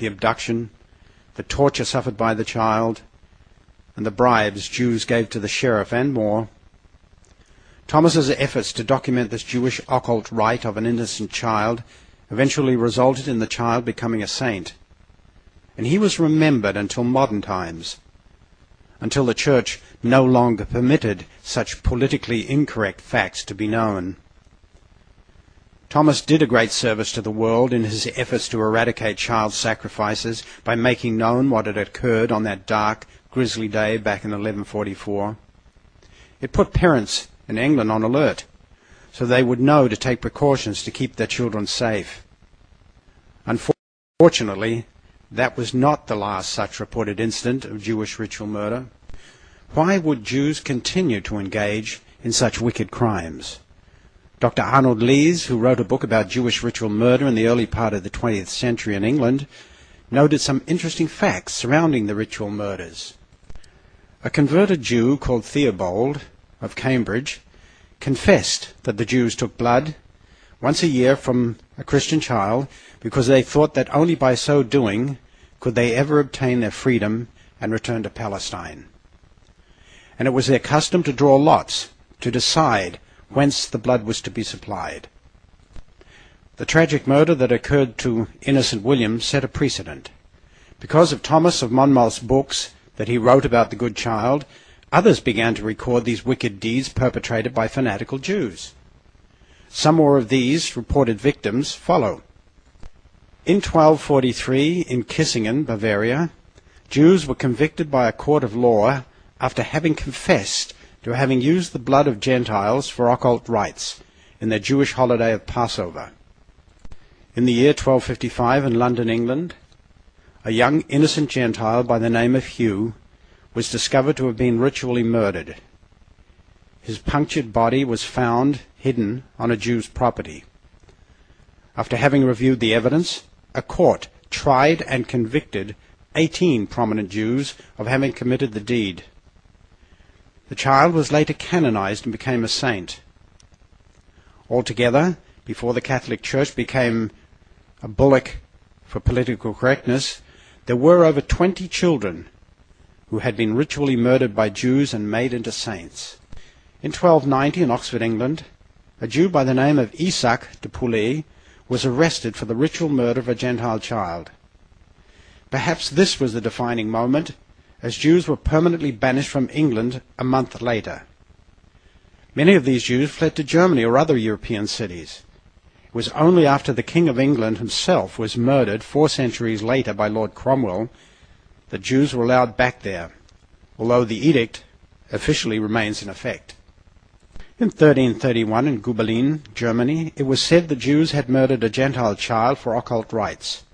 the abduction, the torture suffered by the child, and the bribes Jews gave to the sheriff, and more. Thomas's efforts to document this Jewish occult rite of an innocent child eventually resulted in the child becoming a saint. And he was remembered until modern times, until the church no longer permitted such politically incorrect facts to be known. Thomas did a great service to the world in his efforts to eradicate child sacrifices by making known what had occurred on that dark, grisly day back in 1144. It put parents in England on alert, so they would know to take precautions to keep their children safe. Unfortunately, that was not the last such reported incident of Jewish ritual murder. Why would Jews continue to engage in such wicked crimes? Dr. Arnold Lees, who wrote a book about Jewish ritual murder in the early part of the 20th century in England, noted some interesting facts surrounding the ritual murders. A converted Jew called Theobald of Cambridge confessed that the Jews took blood once a year from a Christian child because they thought that only by so doing could they ever obtain their freedom and return to Palestine. And it was their custom to draw lots to decide whence the blood was to be supplied. The tragic murder that occurred to innocent William set a precedent. Because of Thomas of Monmouth's books that he wrote about the good child, others began to record these wicked deeds perpetrated by fanatical Jews. Some more of these reported victims follow. In 1243, in Kissingen, Bavaria, Jews were convicted by a court of law after having confessed to having used the blood of Gentiles for occult rites in their Jewish holiday of Passover. In the year 1255 in London, England, a young innocent Gentile by the name of Hugh was discovered to have been ritually murdered. His punctured body was found hidden on a Jew's property. After having reviewed the evidence, a court tried and convicted 18 prominent Jews of having committed the deed. The child was later canonized and became a saint. Altogether, before the Catholic Church became a bulwark for political correctness, there were over 20 children who had been ritually murdered by Jews and made into saints. In 1290 in Oxford, England, a Jew by the name of Isaac de Poulet was arrested for the ritual murder of a Gentile child. Perhaps this was the defining moment, as Jews were permanently banished from England a month later. Many of these Jews fled to Germany or other European cities. It was only after the King of England himself was murdered 4 centuries later by Lord Cromwell that Jews were allowed back there, although the edict officially remains in effect. In 1331 in Gubelin, Germany, it was said the Jews had murdered a Gentile child for occult rites.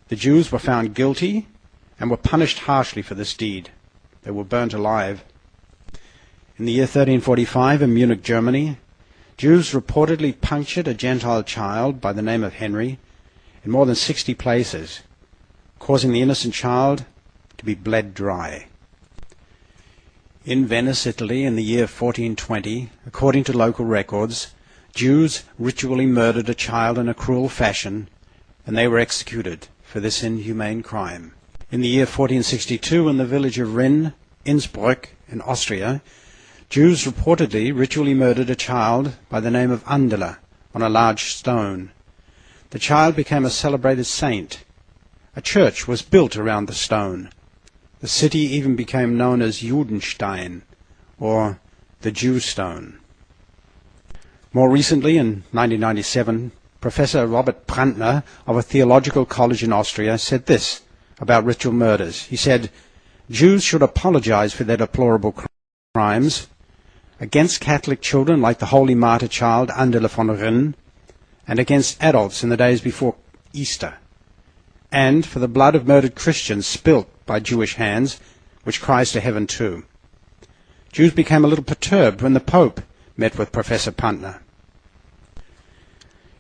The Jews were found guilty and were punished harshly for this deed. They were burnt alive. In the year 1345 in Munich, Germany, Jews reportedly punctured a Gentile child by the name of Henry in more than 60 places, causing the innocent child to be bled dry. In Venice, Italy, in the year 1420, according to local records, Jews ritually murdered a child in a cruel fashion, and they were executed for this inhumane crime. In the year 1462, in the village of Rinn, Innsbruck, in Austria, Jews reportedly ritually murdered a child by the name of Andela on a large stone. The child became a celebrated saint. A church was built around the stone. The city even became known as Judenstein, or the Jew Stone. More recently, in 1997, Professor Robert Brandner of a theological college in Austria said this about ritual murders. He said, Jews should apologize for their deplorable crimes against Catholic children like the holy martyr child Andela von Rinn, and against adults in the days before Easter, and for the blood of murdered Christians spilt by Jewish hands, which cries to heaven too. Jews became a little perturbed when the Pope met with Professor Brandner.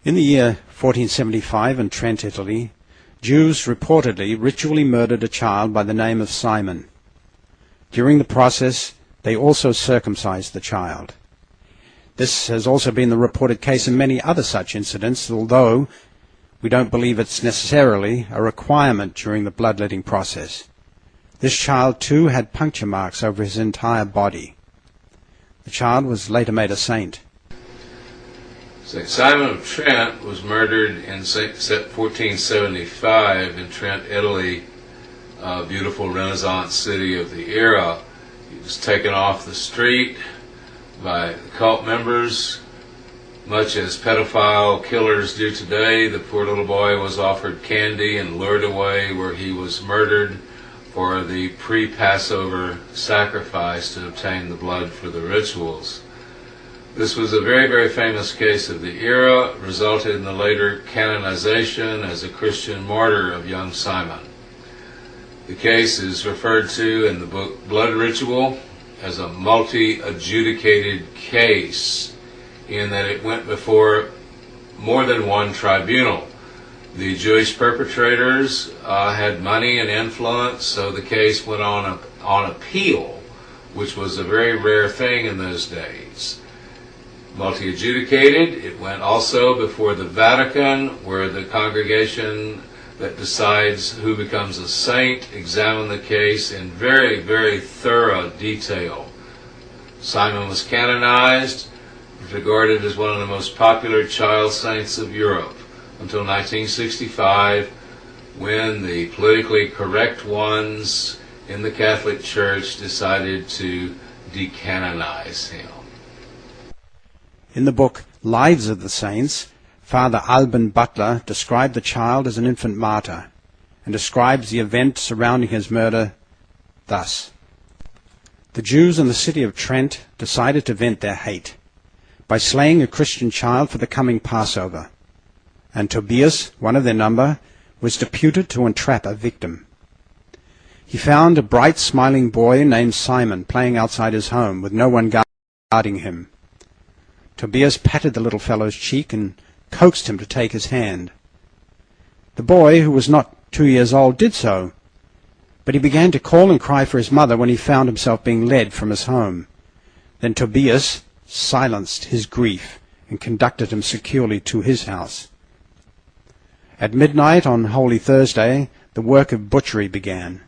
In the year 1475 in Trent, Italy, Jews reportedly ritually murdered a child by the name of Simon. During the process, they also circumcised the child. This has also been the reported case in many other such incidents, although we don't believe it's necessarily a requirement during the bloodletting process. This child too had puncture marks over his entire body. The child was later made a saint. St. Simon of Trent was murdered in 1475 in Trent, Italy, a beautiful Renaissance city of the era. He was taken off the street by cult members, much as pedophile killers do today. The poor little boy was offered candy and lured away, where he was murdered for the pre-Passover sacrifice to obtain the blood for the rituals. This was a very, very famous case of the era, resulted in the later canonization as a Christian martyr of young Simon. The case is referred to in the book Blood Ritual as a multi-adjudicated case, in that it went before more than one tribunal. The Jewish perpetrators had money and influence, so the case went on appeal, which was a very rare thing in those days. Multi-adjudicated, it went also before the Vatican, where the congregation that decides who becomes a saint examined the case in very, very thorough detail. Simon was canonized, regarded as one of the most popular child saints of Europe, until 1965, when the politically correct ones in the Catholic Church decided to decanonize him. In the book Lives of the Saints, Father Alban Butler described the child as an infant martyr, and describes the event surrounding his murder thus. The Jews in the city of Trent decided to vent their hate by slaying a Christian child for the coming Passover, and Tobias, one of their number, was deputed to entrap a victim. He found a bright, smiling boy named Simon playing outside his home with no one guarding him. Tobias patted the little fellow's cheek and coaxed him to take his hand. The boy, who was not 2 years old, did so, but he began to call and cry for his mother when he found himself being led from his home. Then Tobias silenced his grief and conducted him securely to his house. At midnight on Holy Thursday, the work of butchery began.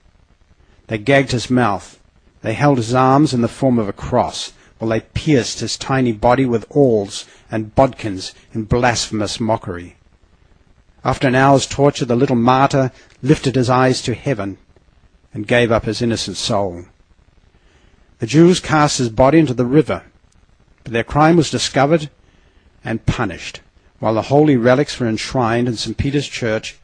They gagged his mouth. They held his arms in the form of a cross, while they pierced his tiny body with awls and bodkins in blasphemous mockery. After an hour's torture, the little martyr lifted his eyes to heaven and gave up his innocent soul. The Jews cast his body into the river, but their crime was discovered and punished, while the holy relics were enshrined in St. Peter's Church